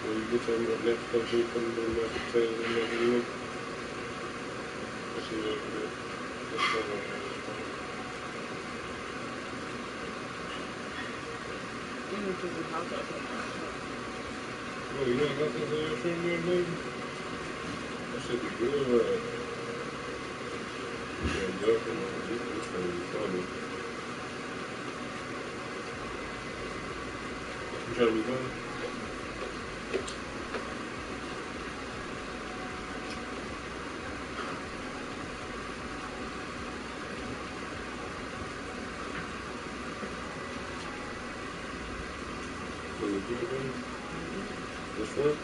When you get your next couple, you put them in the potato and everything. That's a little bit. That's kind of oh, you ain't got this in your refrigerator, baby? That should be good. Yeah, definitely. This thing is funny. You trying to be funny? This one?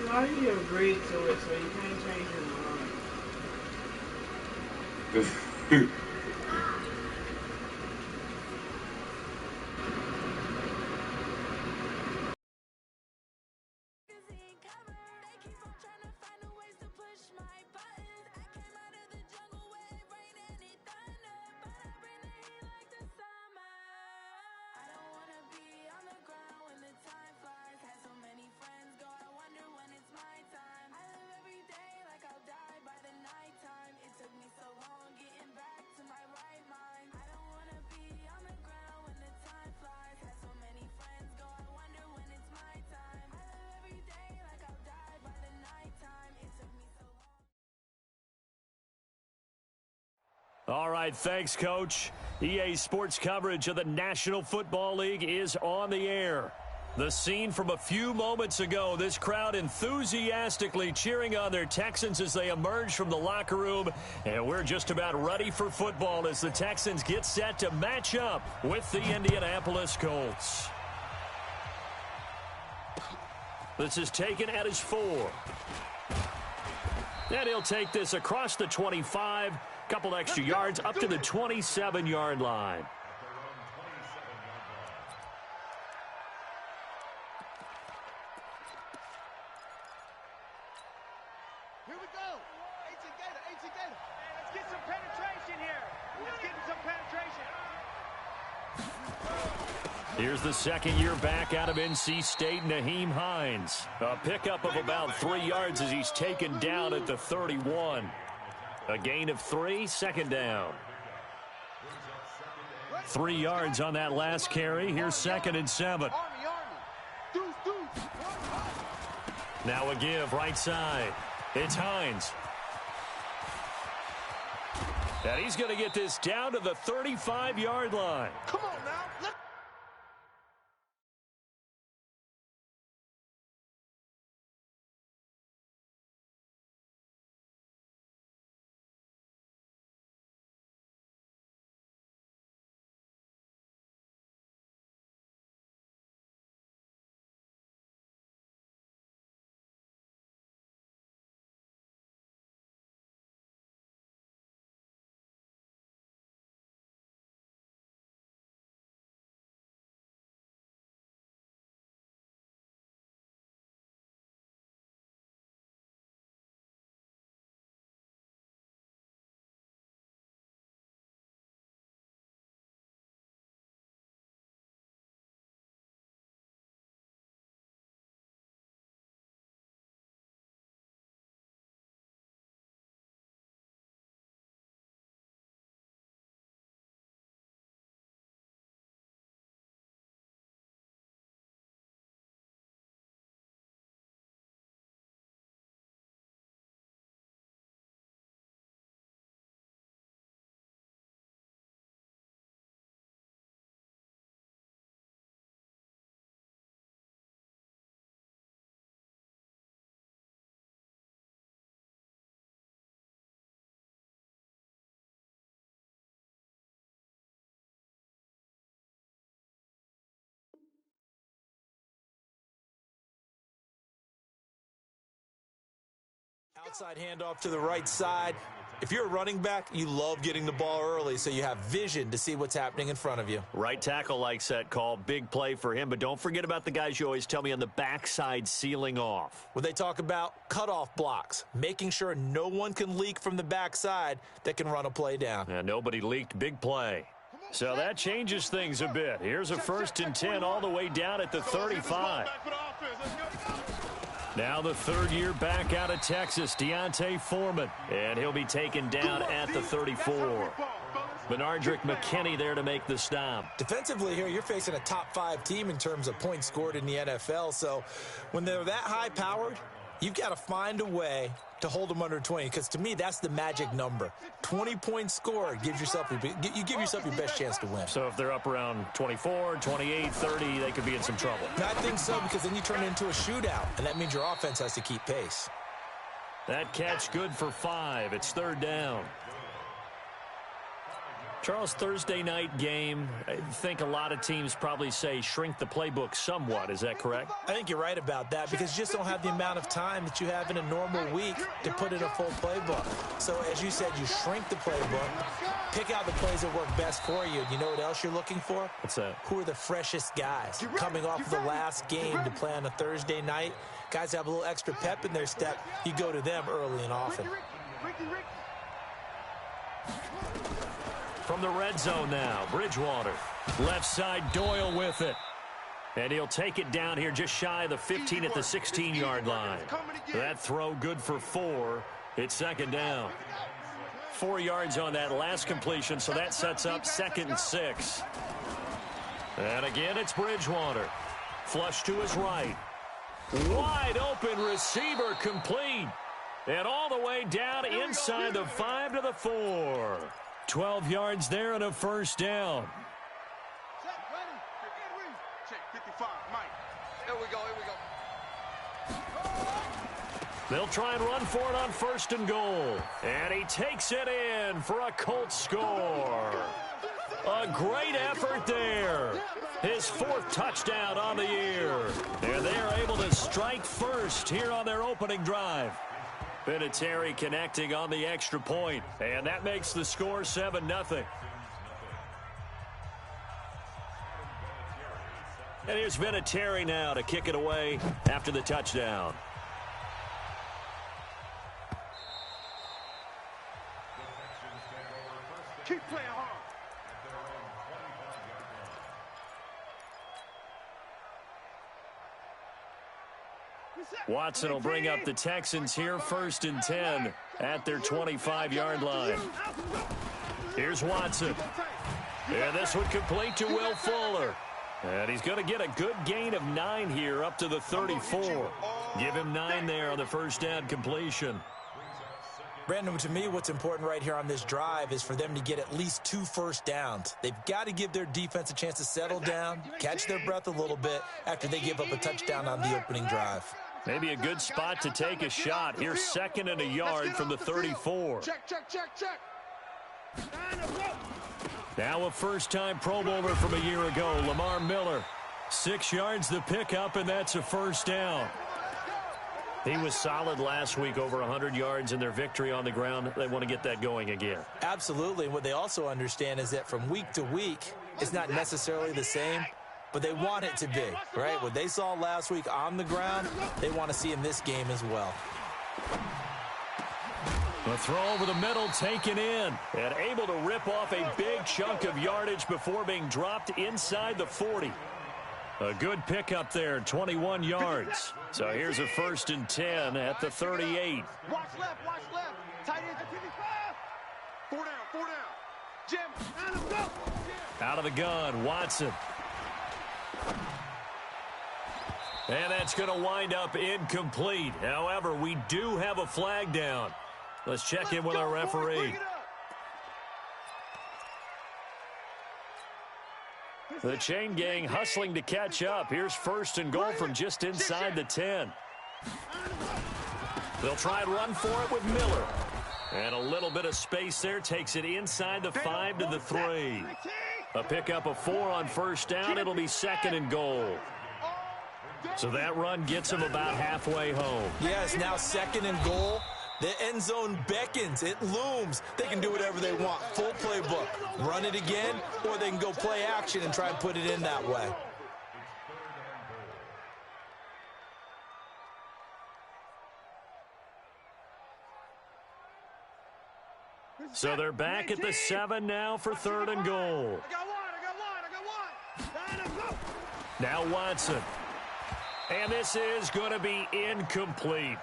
Why you agreed to it so you can't change your mind? All right, thanks, Coach. EA Sports coverage of the National Football League is on the air. The scene from a few moments ago, this crowd enthusiastically cheering on their Texans as they emerge from the locker room. And we're just about ready for football as the Texans get set to match up with the Indianapolis Colts. This is taken at his 4. And he'll take this across the 25. Couple extra yards up to the 27-yard line. Here we go. Ancient Gator. Let's get some penetration here. Let's get some penetration. Here's the second-year back out of NC State, Nyheim Hines. A pickup of about 3 yards as he's taken down at the 31. A gain of 3, second down. 3 yards on that last carry. Here's 2nd and 7. Now a give right side. It's Hines. And he's going to get this down to the 35-yard line. Come on now. Outside handoff to the right side. If you're a running back, you love getting the ball early so you have vision to see what's happening in front of you. Right tackle likes that call. Big play for him. But don't forget about the guys you always tell me on the backside sealing off. When they talk about cutoff blocks, making sure no one can leak from the backside that can run a play down. And nobody leaked. Big play. So that changes things a bit. Here's a 1st and 10 all the way down at the 35. Now the third-year back out of Texas, Deontay Foreman. And he'll be taken down at the 34. Benardrick McKinney there to make the stop. Defensively here, you're facing a top-5 team in terms of points scored in the NFL. So when they're that high-powered, you've got to find a way to hold them under 20, because to me, that's the magic number. 20 points scored gives yourself you give yourself your best chance to win. So if they're up around 24, 28, 30, they could be in some trouble. I think so, because then you turn it into a shootout, and that means your offense has to keep pace. That catch good for 5. It's 3rd down. Charles, Thursday night game, I think a lot of teams probably say shrink the playbook somewhat. Is that correct? I think you're right about that, because you just don't have the amount of time that you have in a normal week to put in a full playbook. So as you said, you shrink the playbook, pick out the plays that work best for you. And you know what else you're looking for? What's that? Who are the freshest guys coming off of the last game to play on a Thursday night? Guys have a little extra pep in their step. You go to them early and often. From the red zone now, Bridgewater. Left side, Doyle with it. And he'll take it down here just shy of the 15 at the 16-yard line. That throw good for 4. It's 2nd down. 4 yards on that last completion, so that sets up 2nd and 6. And again, it's Bridgewater. Flush to his right. Wide open receiver complete. And all the way down inside the 5 to the 4. 12 yards there and a 1st down. Check 55, Mike. Here we go. They'll try and run for it on 1st and goal. And he takes it in for a Colts score. A great effort there. His 4th touchdown on the year. And they are able to strike first here on their opening drive. Vinatieri connecting on the extra point, and that makes the score 7-0. And here's Vinatieri now to kick it away after the touchdown. Keep playing hard. Watson will bring up the Texans here 1st and 10 at their 25-yard line. Here's Watson. And this would complete to Will Fuller. And he's going to get a good gain of 9 here up to the 34. Give him 9 there on the 1st down completion. Brandon, to me, what's important right here on this drive is for them to get at least 2 first downs. They've got to give their defense a chance to settle down, catch their breath a little bit after they give up a touchdown on the opening drive. Maybe a good spot to take a shot. Here's 2nd and a yard from the 34. Check. Now a first-time Pro Bowler from a year ago, Lamar Miller. 6 yards the pickup, and that's a 1st down. He was solid last week, over 100 yards in their victory on the ground. They want to get that going again. Absolutely. And what they also understand is that from week to week, it's not necessarily the same, but they want it to be, right? What they saw last week on the ground, they want to see in this game as well. The throw over the middle taken in and able to rip off a big chunk of yardage before being dropped inside the 40. A good pickup there, 21 yards. So here's a 1st and 10 at the 38. Watch left. Tight end to 55. 4 down. Jim. Out of the gun, Watson. And that's going to wind up incomplete. However, we do have a flag down. Let's check in with our referee. The chain gang hustling to catch up. Here's 1st and goal from just inside the 10. They'll try and run for it with Miller. And a little bit of space there takes it inside the 5 to the 3. A pickup of 4 on 1st down. It'll be 2nd and goal. So that run gets them about halfway home. Yeah, it's now 2nd and goal. The end zone beckons. It looms. They can do whatever they want. Full playbook. Run it again, or they can go play action and try and put it in that way. So they're back at the 7 now for 3rd and goal. I got one. Now Watson. And this is going to be incomplete.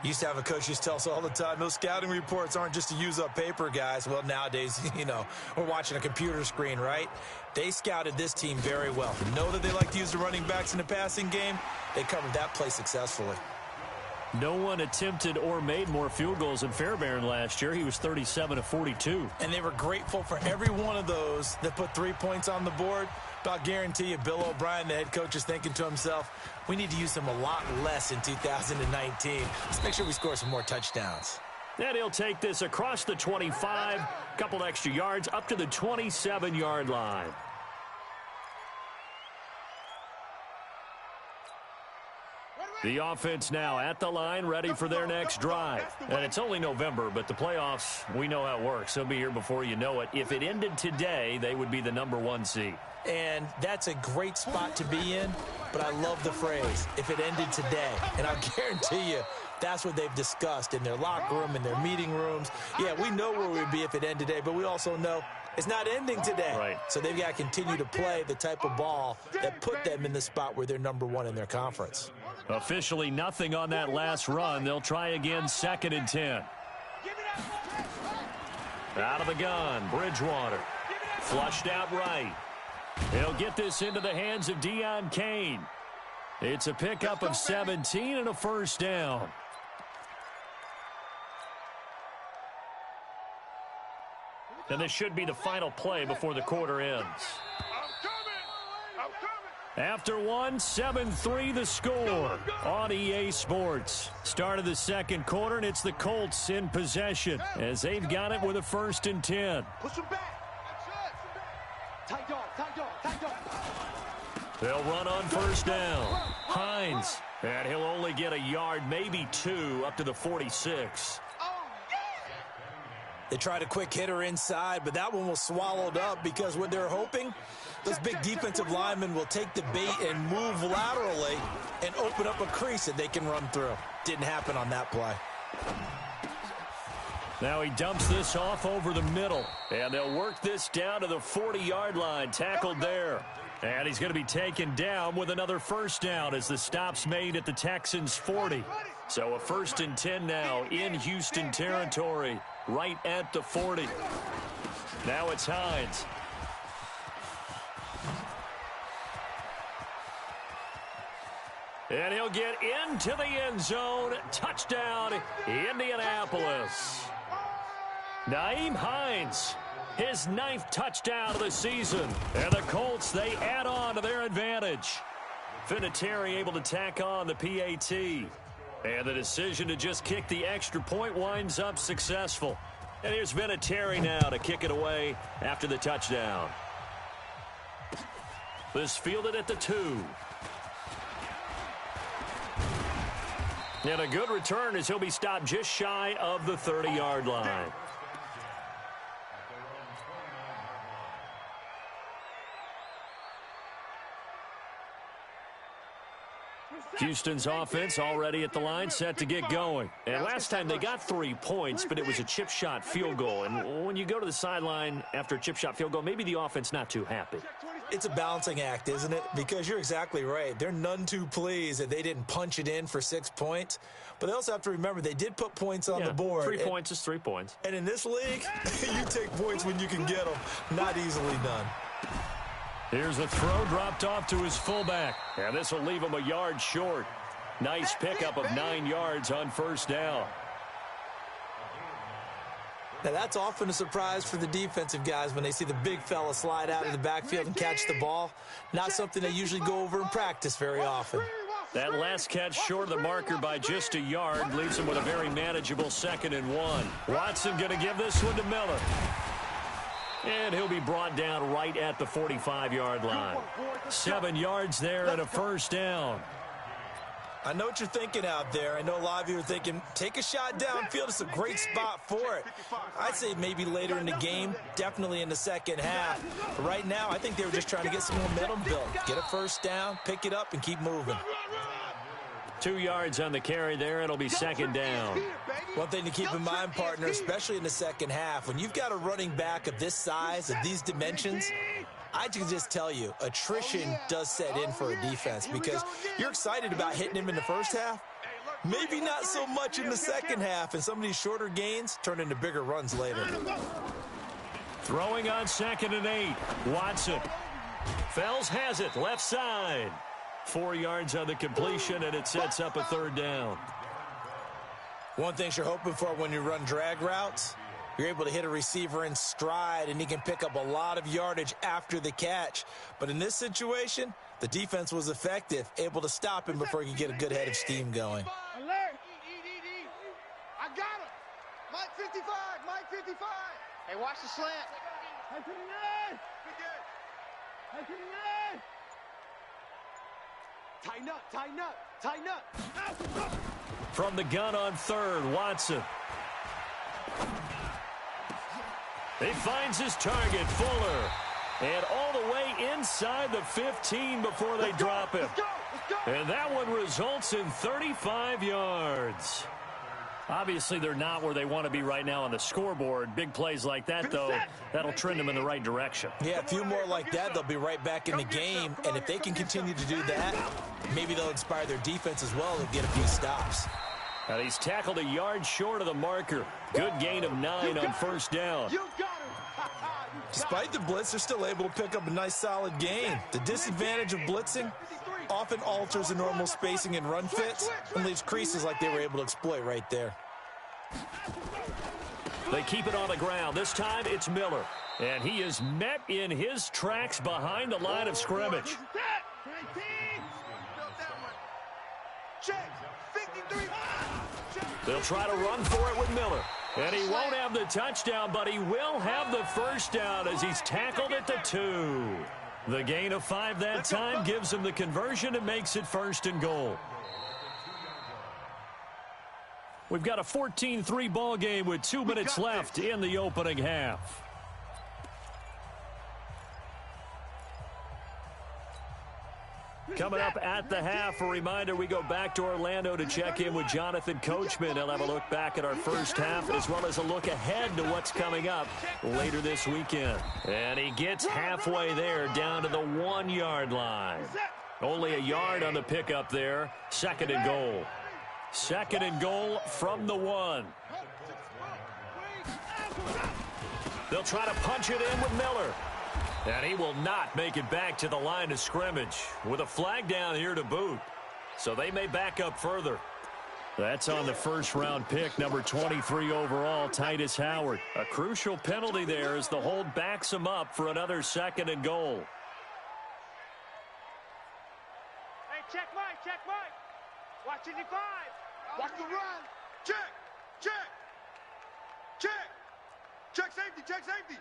Used to have a coach used to tell us all the time, those scouting reports aren't just to use up paper, guys. Well, nowadays, we're watching a computer screen, right? They scouted this team very well. Know that they like to use the running backs in the passing game. They covered that play successfully. No one attempted or made more field goals than Fairbairn last year. He was 37 of 42. And they were grateful for every one of those that put 3 points on the board. But I'll guarantee you, Bill O'Brien, the head coach, is thinking to himself, we need to use them a lot less in 2019. Let's make sure we score some more touchdowns. And he'll take this across the 25, couple extra yards, up to the 27-yard line. The offense now at the line, ready for their next drive. And it's only November, but the playoffs, we know how it works. They'll be here before you know it. If it ended today, they would be the #1 seed. And that's a great spot to be in, but I love the phrase, if it ended today. And I'll guarantee you, that's what they've discussed in their locker room, in their meeting rooms. Yeah, we know where we'd be if it ended today, but we also know it's not ending today. Right. So they've got to continue to play the type of ball that put them in the spot where they're #1 in their conference. Officially nothing on that last run. They'll try again, 2nd and 10. Out of the gun, Bridgewater. Flushed out right. He'll get this into the hands of Deion Kane. It's a pickup of 17 and a first down. And this should be the final play before the quarter ends. After one, 7-3 the score on EA Sports. Start of the second quarter, and it's the Colts in possession as they've got it with a 1st and 10. Push him back. Tight dog. They'll run on 1st down. Hines, and he'll only get a yard, maybe 2, up to the 46. They tried a quick hitter inside, but that one was swallowed up because what they're hoping, those big defensive linemen will take the bait and move laterally and open up a crease that they can run through. Didn't happen on that play. Now he dumps this off over the middle, and they'll work this down to the 40-yard line, tackled there. And he's going to be taken down with another 1st down as the stop's made at the Texans' 40. So a 1st and 10 now in Houston territory, right at the 40. Now it's Hines. And he'll get into the end zone. Touchdown, Indianapolis. Nyheim Hines, his 9th touchdown of the season. And the Colts, they add on to their advantage. Vinatieri able to tack on the PAT. And the decision to just kick the extra point winds up successful. And here's Vinatieri now to kick it away after the touchdown. This fielded at the 2. And a good return as he'll be stopped just shy of the 30-yard line. Houston's offense already at the line, set to get going. And last time they got 3 points, but it was a chip shot field goal. And when you go to the sideline after a chip shot field goal, maybe the offense not too happy. It's a balancing act, isn't it? Because you're exactly right. They're none too pleased that they didn't punch it in for 6 points. But they also have to remember they did put points on the board. 3 points is 3 points. And in this league, you take points when you can get them. Not easily done. Here's a throw dropped off to his fullback. And this will leave him a yard short. Nice pickup of 9 yards on 1st down. Now, that's often a surprise for the defensive guys when they see the big fella slide out of the backfield and catch the ball. Not something they usually go over in practice very often. That last catch short of the marker by just a yard leaves him with a very manageable 2nd and 1. Watson going to give this one to Miller. And he'll be brought down right at the 45-yard line. 7 yards there and a 1st down. I know what you're thinking out there. I know a lot of you are thinking, take a shot downfield. It's a great spot for it. I'd say maybe later in the game, definitely in the second half. But right now, I think they were just trying to get some momentum built. Get a first down, pick it up, and keep moving. 2 yards on the carry there. It'll be second down. One thing to keep in mind, partner, especially in the second half, when you've got a running back of this size, of these dimensions, I can just tell you, attrition does set in for a defense because you're excited about hitting him in the first half. Maybe not so much in the second half, and some of these shorter gains turn into bigger runs later. Throwing on 2nd and 8. Watson. Fells has it, left side. 4 yards on the completion, and it sets up a 3rd down. One thing you're hoping for when you run drag routes, you're able to hit a receiver in stride, and he can pick up a lot of yardage after the catch. But in this situation, the defense was effective, able to stop him before he could get a good head of steam going. Alert! I got him! Mike 55! Mike 55! Hey, watch the slant. Mike 59! Mike 59! Tighten up, tighten up, tighten up. From the gun on 3rd, Watson. He finds his target, Fuller. And all the way inside the 15 before they drop him. And that one results in 35 yards. Obviously, they're not where they want to be right now on the scoreboard. Big plays like that, though, that'll trend them in the right direction. Yeah, a few more like that, they'll be right back in the game. And if they can continue to do that, maybe they'll inspire their defense as well and get a few stops. And he's tackled a yard short of the marker. Good gain of 9 on 1st down. Despite the blitz, they're still able to pick up a nice solid gain. The disadvantage of blitzing often alters the normal spacing and run fits and leaves creases like they were able to exploit right there. They keep it on the ground. This time it's Miller. And he is met in his tracks behind the line of scrimmage. They'll try to run for it with Miller. And he won't have the touchdown, but he will have the first down as he's tackled at the 2. The gain of 5 that time gives him the conversion and makes it 1st and goal. We've got a 14-3 ball game with 2 minutes left in the opening half. Coming up at the half, a reminder, we go back to Orlando to check in with Jonathan Coachman. He'll have a look back at our first half as well as a look ahead to what's coming up later this weekend. And he gets halfway there down to the 1-yard line. Only a yard on the pickup there. 2nd and goal. 2nd and goal from the 1. They'll try to punch it in with Miller. And he will not make it back to the line of scrimmage with a flag down here to boot. So they may back up further. That's on the 1st-round pick, number 23 overall, Titus Howard. A crucial penalty there as the hold backs him up for another 2nd and goal. Hey, check Mike, check Mike. Watch it, 5. Watch the run. Check, check, check. Check safety, check safety.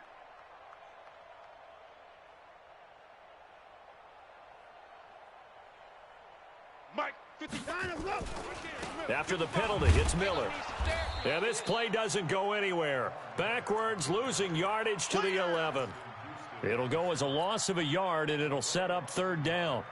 Mike, 59, After the penalty, it's Miller. And this play doesn't go anywhere. Backwards, losing yardage to the 11. It'll go as a loss of a yard, and it'll set up 3rd down.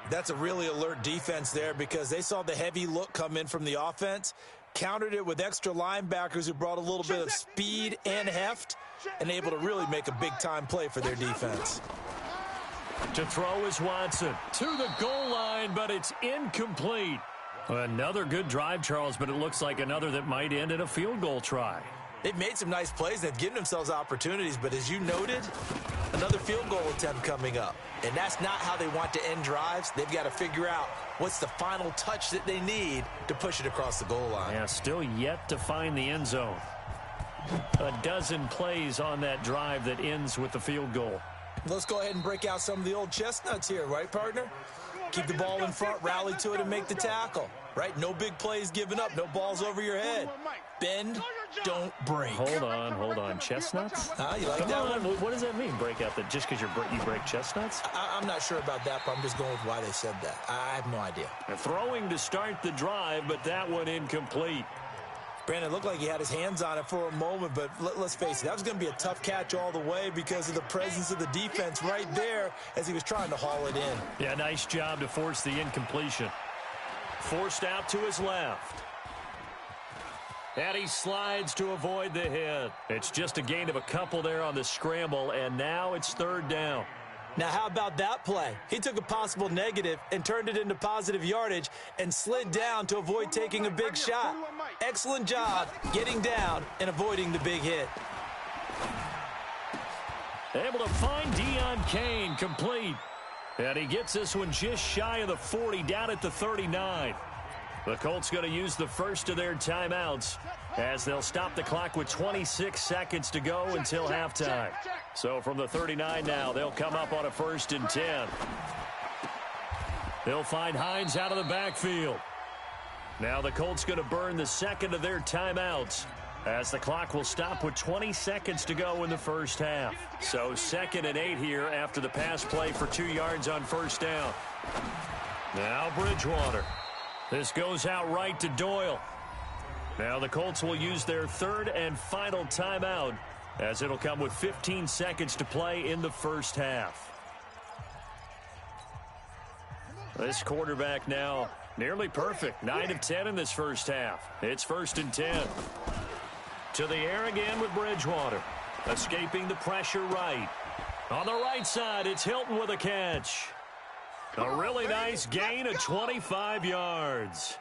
That's a really alert defense there because they saw the heavy look come in from the offense, countered it with extra linebackers who brought a little bit of speed and heft, and able to really make a big-time play for their defense. To throw is Watson to the goal line, but it's incomplete. Another good drive, Charles, but it looks like another that might end in a field goal try. They've made some nice plays. They've given themselves opportunities, but as you noted, another field goal attempt coming up. And that's not how they want to end drives. They've got to figure out what's the final touch that they need to push it across the goal line. Yeah, still yet to find the end zone. A dozen plays on that drive that ends with the field goal. Let's go ahead and break out some of the old chestnuts here, right, partner? Keep the ball in front, rally to it, and make the tackle, right? No big plays given up, no balls over your head. Bend, don't break. Hold on. Chestnuts? You like that one? What does that mean, break out? Just because you break chestnuts? I'm not sure about that, but I'm just going with why they said that. I have no idea. Throwing to start the drive, but that one incomplete. Brandon, it looked like he had his hands on it for a moment, but let's face it, that was going to be a tough catch all the way because of the presence of the defense right there as he was trying to haul it in. Yeah, nice job to force the incompletion. Forced out to his left. And he slides to avoid the hit. It's just a gain of a couple there on the scramble, and now it's third down. Now, how about that play? He took a possible negative and turned it into positive yardage and slid down to avoid taking a big shot. Excellent job getting down and avoiding the big hit. Able to find Deion Kane complete. And he gets this one just shy of the 40, down at the 39. The Colts going to use the first of their timeouts as they'll stop the clock with 26 seconds to go until halftime. So from the 39 now, they'll come up on a 1st and 10. They'll find Hines out of the backfield. Now the Colts going to burn the second of their timeouts as the clock will stop with 20 seconds to go in the first half. So 2nd and 8 here after the pass play for 2 yards on first down. Now Bridgewater. This goes out right to Doyle. Now the Colts will use their 3rd and final timeout as it'll come with 15 seconds to play in the first half. This quarterback now nearly perfect. 9 of 10 in this first half. It's 1st and 10. To the air again with Bridgewater. Escaping the pressure right. On the right side, it's Hilton with a catch. A really nice gain of 25 yards.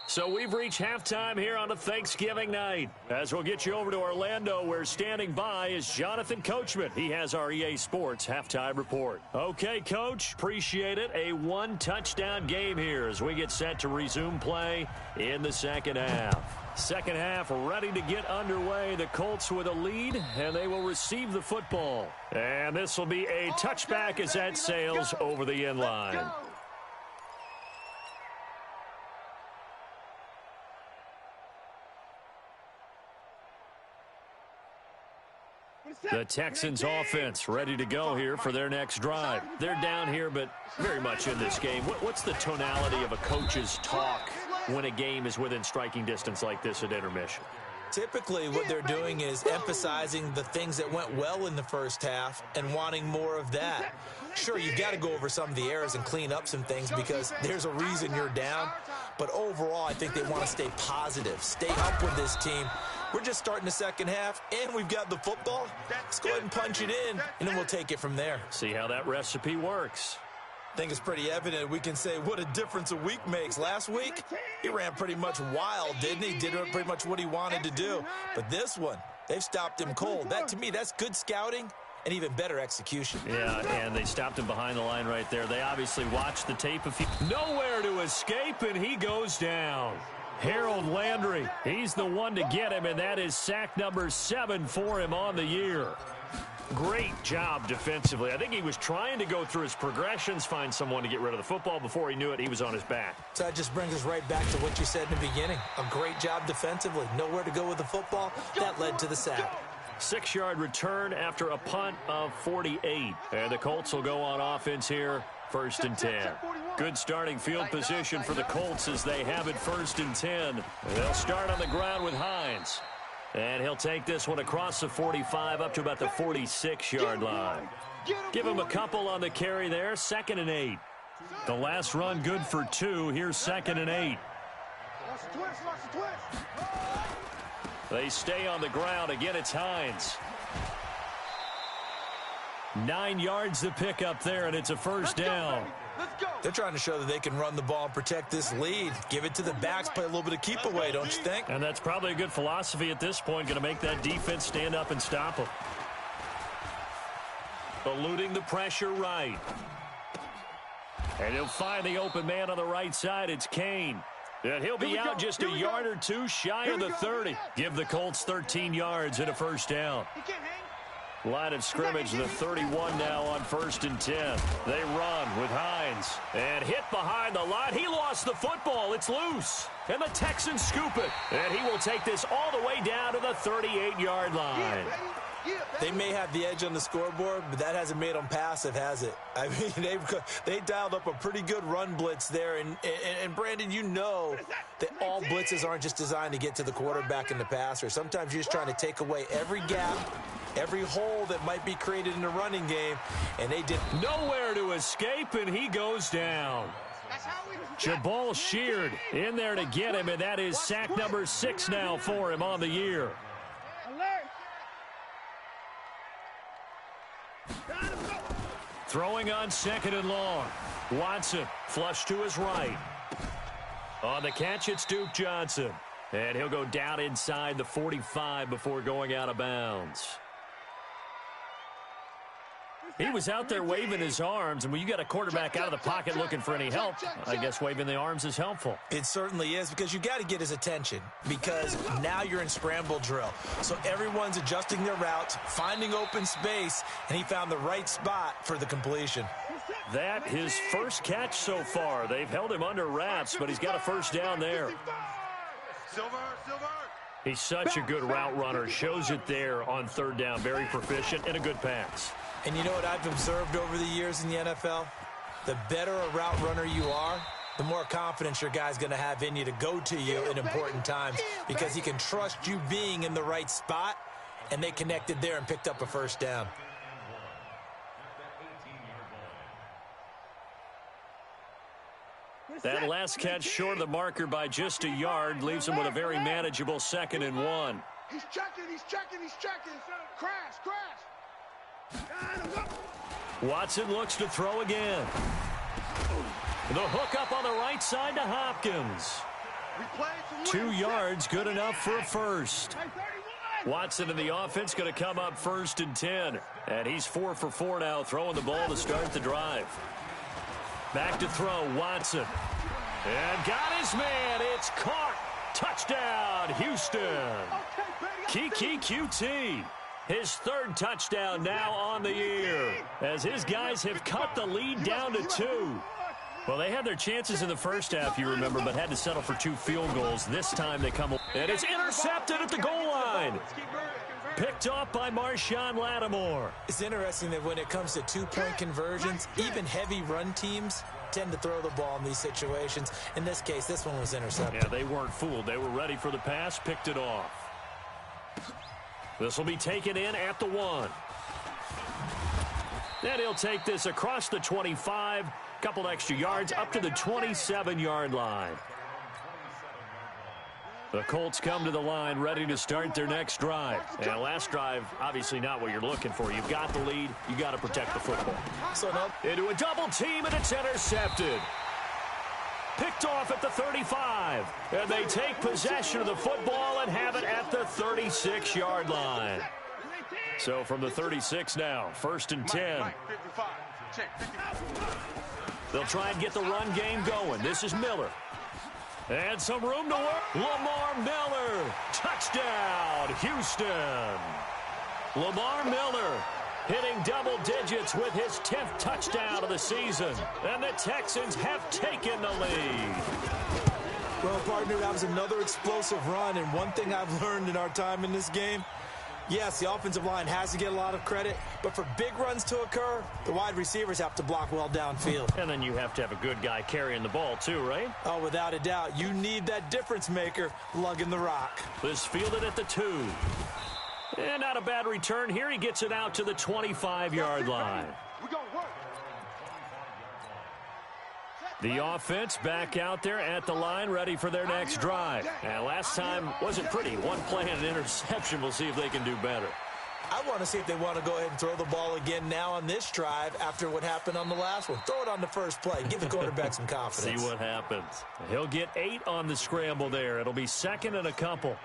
So we've reached halftime here on a Thanksgiving night. As we'll get you over to Orlando, where standing by is Jonathan Coachman. He has our EA Sports halftime report. Okay, Coach, appreciate it. A 1-touchdown game here as we get set to resume play in the second half. Second half ready to get underway. The Colts with a lead, and they will receive the football. And this will be a touchback as that sails over the end line. The Texans offense ready to go here for their next drive. They're down here, but very much in this game. What's the tonality of a coach's talk when a game is within striking distance like this at intermission? Typically, what they're doing is emphasizing the things that went well in the first half and wanting more of that. Sure, you've got to go over some of the errors and clean up some things because there's a reason you're down. But overall, I think they want to stay positive, stay up with this team. We're just starting the second half, and we've got the football. Let's go ahead and punch it in, and then we'll take it from there. See how that recipe works. I think it's pretty evident we can say what a difference a week makes. Last week, he ran pretty much wild, didn't he? Did pretty much what he wanted to do. But this one, they've stopped him cold. That, to me, that's good scouting and even better execution. Yeah, and they stopped him behind the line right there. They obviously watched the tape. Nowhere to escape, and he goes down. Harold Landry, he's the one to get him, and that is sack number 7 for him on the year. Great job defensively. I think he was trying to go through his progressions, find someone to get rid of the football. Before he knew it, he was on his back. So that just brings us right back to what you said in the beginning. A great job defensively. Nowhere to go with the football. That led to the sack. 6-yard return after a punt of 48. And the Colts will go on offense here, 1st and 10. Good starting field position for the Colts as they have it 1st and 10. They'll start on the ground with Hines. And he'll take this one across the 45 up to about the 46-yard line. Give him a couple on the carry there, 2nd and 8. The last run good for 2. Here's 2nd and 8. They stay on the ground. Again, it's Hines. 9 yards to pick up there, and it's a 1st down. They're trying to show that they can run the ball and protect this lead. Give it to the backs, play a little bit of keep away, don't you think? And that's probably a good philosophy at this point, going to make that defense stand up and stop them. Eluding the pressure right. And he'll find the open man on the right side. It's Kane. And he'll be out just a yard or two shy of the 30. Give the Colts 13 yards and a 1st down. Line of scrimmage, the 31 now on 1st and 10. They run with Hines. And hit behind the line. He lost the football. It's loose. And the Texans scoop it. And he will take this all the way down to the 38-yard line. They may have the edge on the scoreboard, but that hasn't made them passive, has it? I mean, they dialed up a pretty good run blitz there. And Brandon, you know that all blitzes aren't just designed to get to the quarterback and the passer. Sometimes you're just trying to take away every gap, every hole that might be created in the running game, and they did. Nowhere to escape, and he goes down. Jabal Sheard in there to get him, and that is sack number 6 now for him on the year. Throwing on 2nd and long. Watson flush to his right. On the catch, it's Duke Johnson. And he'll go down inside the 45 before going out of bounds. He was out there waving his arms, and when you got a quarterback out of the pocket looking for any help, I guess waving the arms is helpful. It certainly is, because you got to get his attention, because now you're in scramble drill. So everyone's adjusting their routes, finding open space, and he found the right spot for the completion. That his first catch so far. They've held him under wraps, but he's got a first down there. He's such a good route runner. Shows it there on 3rd down. Very proficient and a good pass. And you know what I've observed over the years in the NFL? The better a route runner you are, the more confidence your guy's going to have in you to go to you in important times, because he can trust you being in the right spot, and they connected there and picked up a first down. That last catch short of the marker by just a yard leaves him with a very manageable 2nd and 1. He's checking. Crash. Watson looks to throw again. The hook up on the right side to Hopkins. 2 yards, good enough for a first. Watson and the offense going to come up 1st and 10. And he's 4 for 4 now, throwing the ball to start the drive. Back to throw, Watson. And got his man. It's caught. Touchdown, Houston. Kiki QT. His 3rd touchdown now on the year, as his guys have cut the lead down to 2. Well, they had their chances in the first half, you remember, but had to settle for 2 field goals. This time they come, and it's intercepted at the goal line. Picked off by Marshawn Lattimore. It's interesting that when it comes to 2-point conversions, even heavy run teams tend to throw the ball in these situations. In this case, this one was intercepted. Yeah, they weren't fooled. They were ready for the pass, picked it off. This will be taken in at the 1. Then he'll take this across the 25, couple extra yards up to the 27-yard line. The Colts come to the line ready to start their next drive. And last drive, obviously not what you're looking for. You've got the lead. You got to protect the football. So no. Into a double team, and it's intercepted. Picked off at the 35. And they take possession of the football and have it at the 36-yard line. So from the 36 now, 1st and 10. They'll try and get the run game going. This is Miller. And some room to work. Lamar Miller. Touchdown, Houston. Lamar Miller hitting double digits with his 10th touchdown of the season. And the Texans have taken the lead. Well, partner, that was another explosive run. And one thing I've learned in our time in this game, yes, the offensive line has to get a lot of credit, but for big runs to occur, the wide receivers have to block well downfield. And then you have to have a good guy carrying the ball too, right? Oh, without a doubt. You need that difference maker lugging the rock. This fielded at the 2. And not a bad return here. He gets it out to the 25-yard line. The offense back out there at the line, ready for their next drive. And last time wasn't pretty. One play and an interception. We'll see if they can do better. I want to see if they want to go ahead and throw the ball again now on this drive after what happened on the last one. Throw it on the first play. Give the quarterback some confidence. See what happens. He'll get 8 on the scramble there. It'll be 2nd and a couple.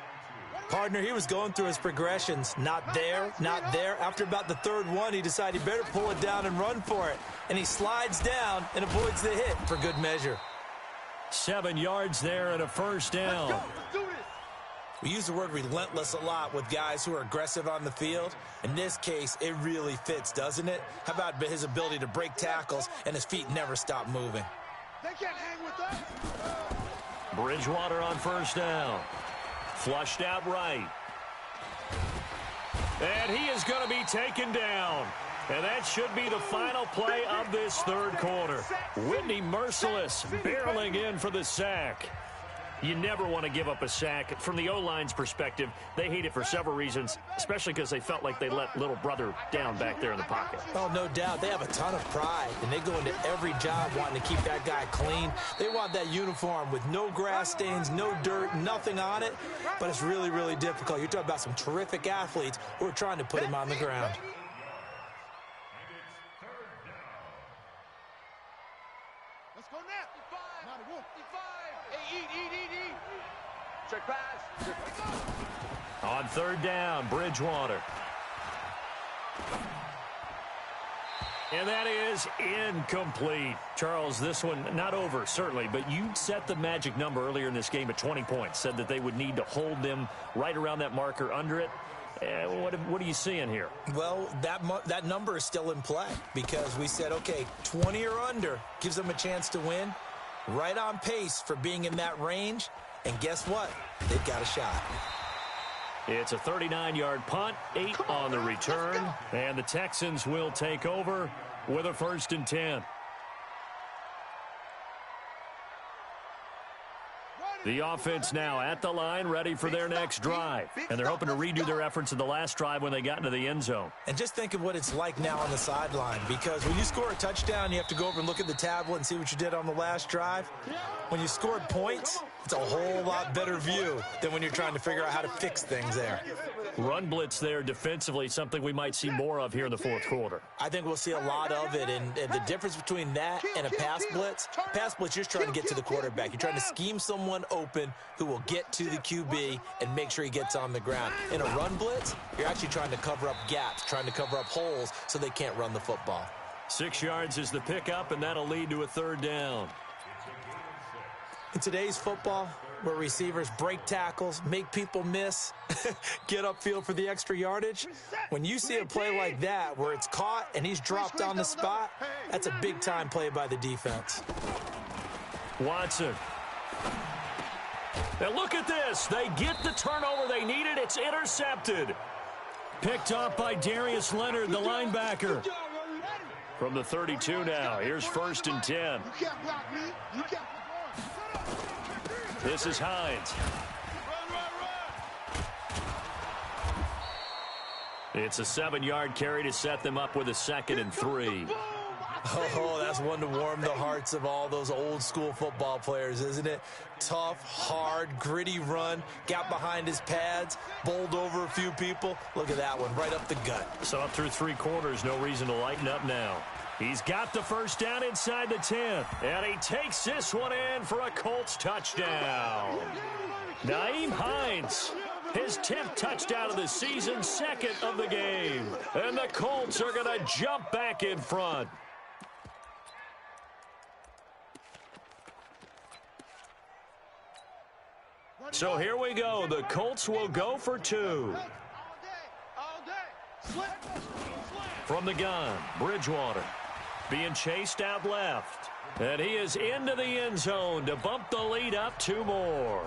Partner, he was going through his progressions. Not there, not there. After about the 3rd one, he decided he better pull it down and run for it. And he slides down and avoids the hit for good measure. 7 yards there and a first down. We use the word relentless a lot with guys who are aggressive on the field. In this case, it really fits, doesn't it? How about his ability to break tackles and his feet never stop moving? They can't hang with us. Bridgewater on first down. Flushed out right. And he is going to be taken down. And that should be the final play of this third quarter. Whitney Merciless barreling in for the sack. You never want to give up a sack. From the O-line's perspective, they hate it for several reasons, especially because they felt like they let little brother down back there in the pocket. Oh, no doubt. They have a ton of pride, and they go into every job wanting to keep that guy clean. They want that uniform with no grass stains, no dirt, nothing on it, but it's really, really difficult. You're talking about some terrific athletes who are trying to put him on the ground. Let's go now. 95. Hey, eat. Check pass. On third down, Bridgewater. And that is incomplete. Charles, this one not over, certainly, but you set the magic number earlier in this game at 20 points, said that they would need to hold them right around that marker under it. What are you seeing here? Well, that number is still in play because we said, okay, 20 or under gives them a chance to win. Right on pace for being in that range. And guess what? They've got a shot. It's a 39-yard punt, 8 on the return, and the Texans will take over with a 1st and 10. The offense now at the line, ready for their next drive. And they're hoping to redo their efforts in the last drive when they got into the end zone. And just think of what it's like now on the sideline, because when you score a touchdown, you have to go over and look at the tablet and see what you did on the last drive. When you scored points, it's a whole lot better view than when you're trying to figure out how to fix things there. Run blitz there defensively, something we might see more of here in the fourth quarter. I think we'll see a lot of it, and the difference between that and a pass blitz, you're just trying to get to the quarterback. You're trying to scheme someone open who will get to the QB and make sure he gets on the ground. In a run blitz, you're actually trying to cover up gaps, trying to cover up holes so they can't run the football. 6 yards is the pickup, and that'll lead to a 3rd down. In today's football, where receivers break tackles, make people miss, get upfield for the extra yardage, when you see a play like that where it's caught and he's dropped on the spot, that's a big-time play by the defense. Watson. Now look at this. They get the turnover they needed. It's intercepted. Picked off by Darius Leonard, the linebacker. From the 32 now. Here's 1st and 10. This is Hines. It's a 7-yard carry to set them up with a 2nd and 3. Oh, that's one to warm the hearts of all those old-school football players, isn't it? Tough, hard, gritty run, got behind his pads, bowled over a few people. Look at that one, right up the gut. So up through 3 quarters, no reason to lighten up now. He's got the 1st down inside the 10, and he takes this one in for a Colts touchdown. Nyheim Hines, his 10th touchdown of the season, 2nd of the game. And the Colts are going to jump back in front. So here we go. The Colts will go for 2. From the gun, Bridgewater being chased out left. And he is into the end zone to bump the lead up 2 more.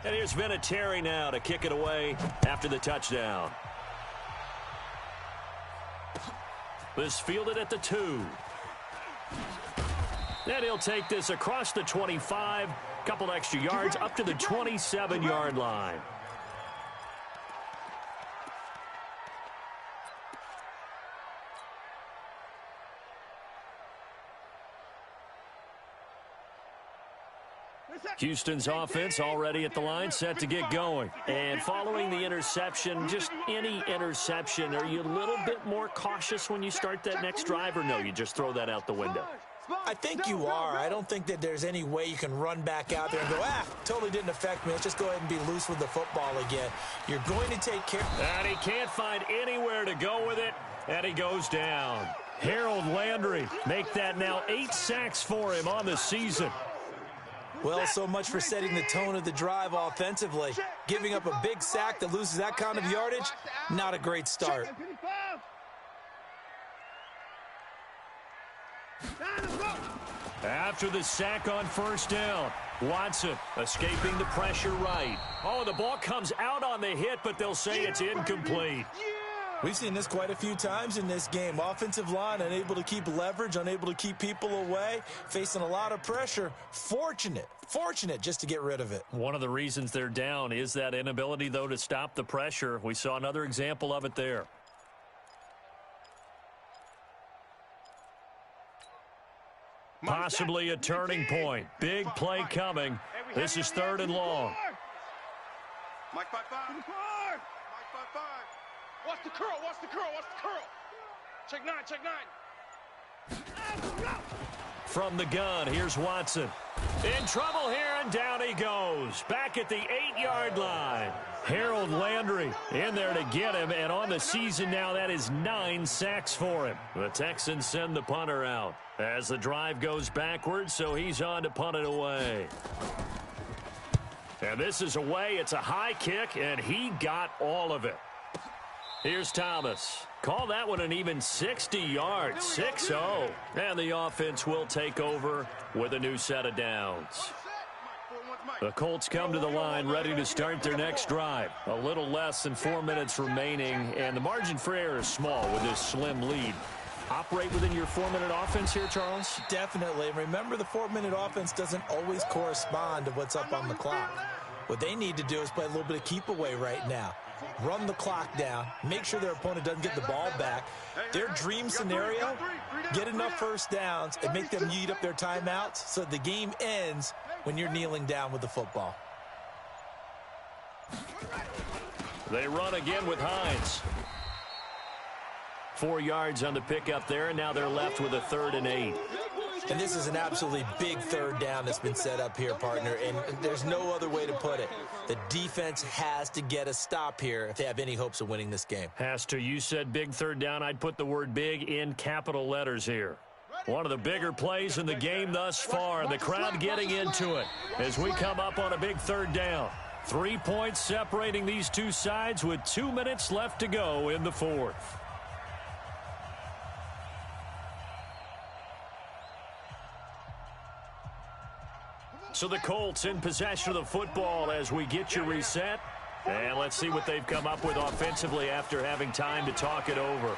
And here's Vinatieri now to kick it away after the touchdown. This fielded at the 2. And he'll take this across the 25, couple extra yards up to the 27-yard line. Houston's offense already at the line, set to get going. And following the interception, just any interception, are you a little bit more cautious when you start that next drive, or no, you just throw that out the window? I think you are. I don't think that there's any way you can run back out there and go, totally didn't affect me. Let's just go ahead and be loose with the football again. You're going to take care. And he can't find anywhere to go with it, and he goes down. Harold Landry make that now 8 sacks for him on the season. Well, so much for setting the tone of the drive offensively. Giving up a big sack that loses that kind of yardage, not a great start. After the sack on first down, Watson escaping the pressure right. Oh, the ball comes out on the hit, but they'll say it's incomplete. We've seen this quite a few times in this game. Offensive line unable to keep leverage, unable to keep people away, facing a lot of pressure. Fortunate just to get rid of it. One of the reasons they're down is that inability, though, to stop the pressure. We saw another example of it there. Possibly a turning point. Big play coming. This is 3rd and long. Mike 5-5. Mike 5-5. Watch the curl. Watch the curl. Watch the curl. Check 9. Check 9. From the gun, here's Watson. In trouble here, and down he goes. Back at the 8-yard line. Harold Landry in there to get him, and on the season now, that is 9 sacks for him. The Texans send the punter out as the drive goes backwards, so he's on to punt it away. And this is away. It's a high kick, and he got all of it. Here's Thomas. Call that one an even 60 yards, 6-0. And the offense will take over with a new set of downs. The Colts come to the line ready to start their next drive. A little less than 4 minutes remaining, and the margin for error is small with this slim lead. Operate within your 4-minute offense here, Charles? Definitely. Remember, the 4-minute offense doesn't always correspond to what's up on the clock. What they need to do is play a little bit of keep away right now. Run the clock down. Make sure their opponent doesn't get the ball back. Their dream scenario, get enough first downs and make them eat up their timeouts so the game ends when you're kneeling down with the football. They run again with Hines. 4 yards on the pickup there, and now they're left with a 3rd and 8. And this is an absolutely big 3rd down that's been set up here, partner, and there's no other way to put it. The defense has to get a stop here if they have any hopes of winning this game. Has to. You said big 3rd down. I'd put the word big in capital letters here. One of the bigger plays in the game thus far, and the crowd getting into it as we come up on a big 3rd down. 3 points separating these two sides with 2 minutes left to go in the 4th. So the Colts in possession of the football as we get you reset. And let's see what they've come up with offensively after having time to talk it over.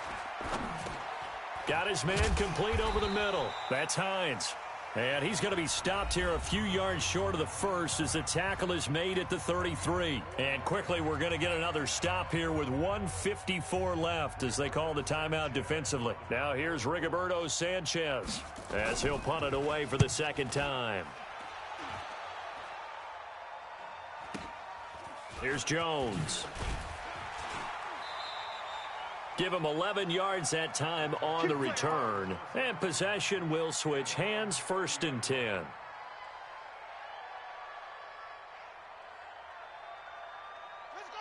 Got his man complete over the middle. That's Hines. And he's going to be stopped here a few yards short of the first as the tackle is made at the 33. And quickly we're going to get another stop here with 1:54 left as they call the timeout defensively. Now here's Rigoberto Sanchez as he'll punt it away for the 2nd time. Here's Jones. Give him 11 yards that time on the return. And possession will switch hands, 1st and 10.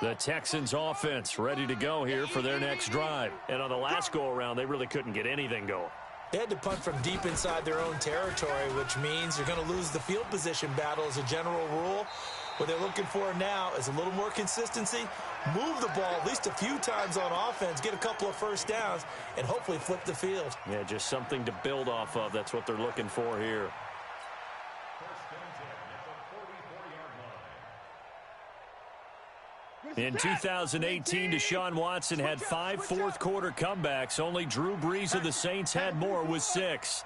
The Texans offense ready to go here for their next drive. And on the last go-around, they really couldn't get anything going. They had to punt from deep inside their own territory, which means you're going to lose the field position battle as a general rule. What they're looking for now is a little more consistency, move the ball at least a few times on offense, get a couple of first downs, and hopefully flip the field. Yeah, just something to build off of. That's what they're looking for here. In 2018, Deshaun Watson had 5 fourth-quarter comebacks. Only Drew Brees of the Saints had more with 6.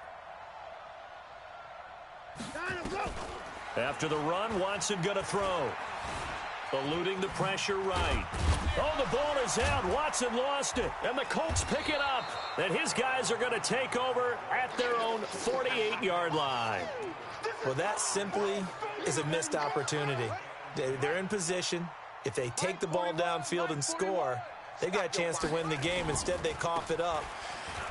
After the run, Watson going to throw. Eluding the pressure right. Oh, the ball is out. Watson lost it. And the Colts pick it up. And his guys are going to take over at their own 48-yard line. Well, that simply is a missed opportunity. They're in position. If they take the ball downfield and score, they've got a chance to win the game. Instead, they cough it up.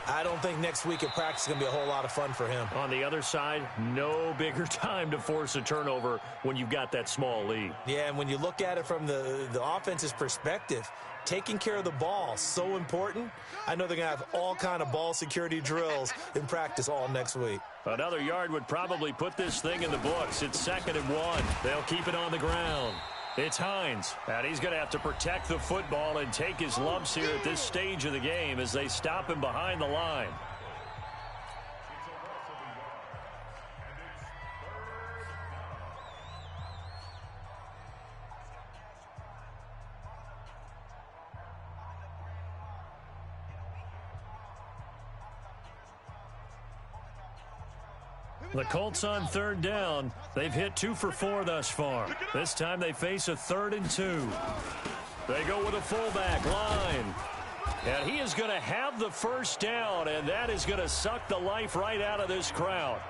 I don't think next week at practice is going to be a whole lot of fun for him. On the other side, no bigger time to force a turnover when you've got that small lead. Yeah, and when you look at it from the offense's perspective, taking care of the ball, so important. I know they're going to have all kind of ball security drills in practice all next week. Another yard would probably put this thing in the books. It's 2nd and 1. They'll keep it on the ground. It's Hines, and he's going to have to protect the football and take his lumps here at this stage of the game as they stop him behind the line. The Colts on 3rd down. They've hit 2 for 4 thus far. This time they face a 3rd and 2. They go with a fullback line. And he is going to have the first down, and that is going to suck the life right out of this crowd.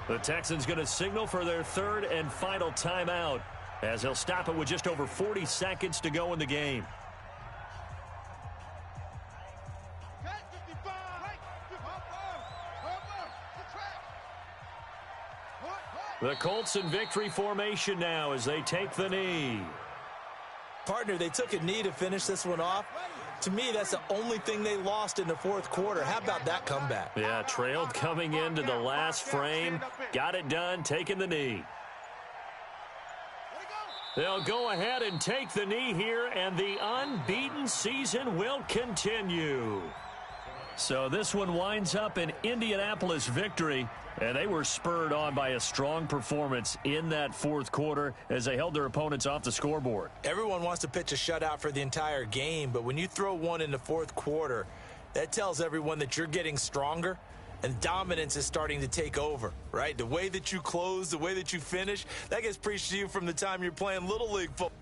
The Texans going to signal for their 3rd and final timeout as they'll stop it with just over 40 seconds to go in the game. The Colts in victory formation now as they take the knee. Partner, they took a knee to finish this one off. To me, that's the only thing they lost in the 4th quarter. How about that comeback? Yeah, trailed coming into the last frame. Got it done, taking the knee. They'll go ahead and take the knee here, and the unbeaten season will continue. So this one winds up an Indianapolis victory, and they were spurred on by a strong performance in that 4th quarter as they held their opponents off the scoreboard. Everyone wants to pitch a shutout for the entire game, but when you throw one in the 4th quarter, that tells everyone that you're getting stronger and dominance is starting to take over, right? The way that you close, the way that you finish, that gets preached to you from the time you're playing Little League football.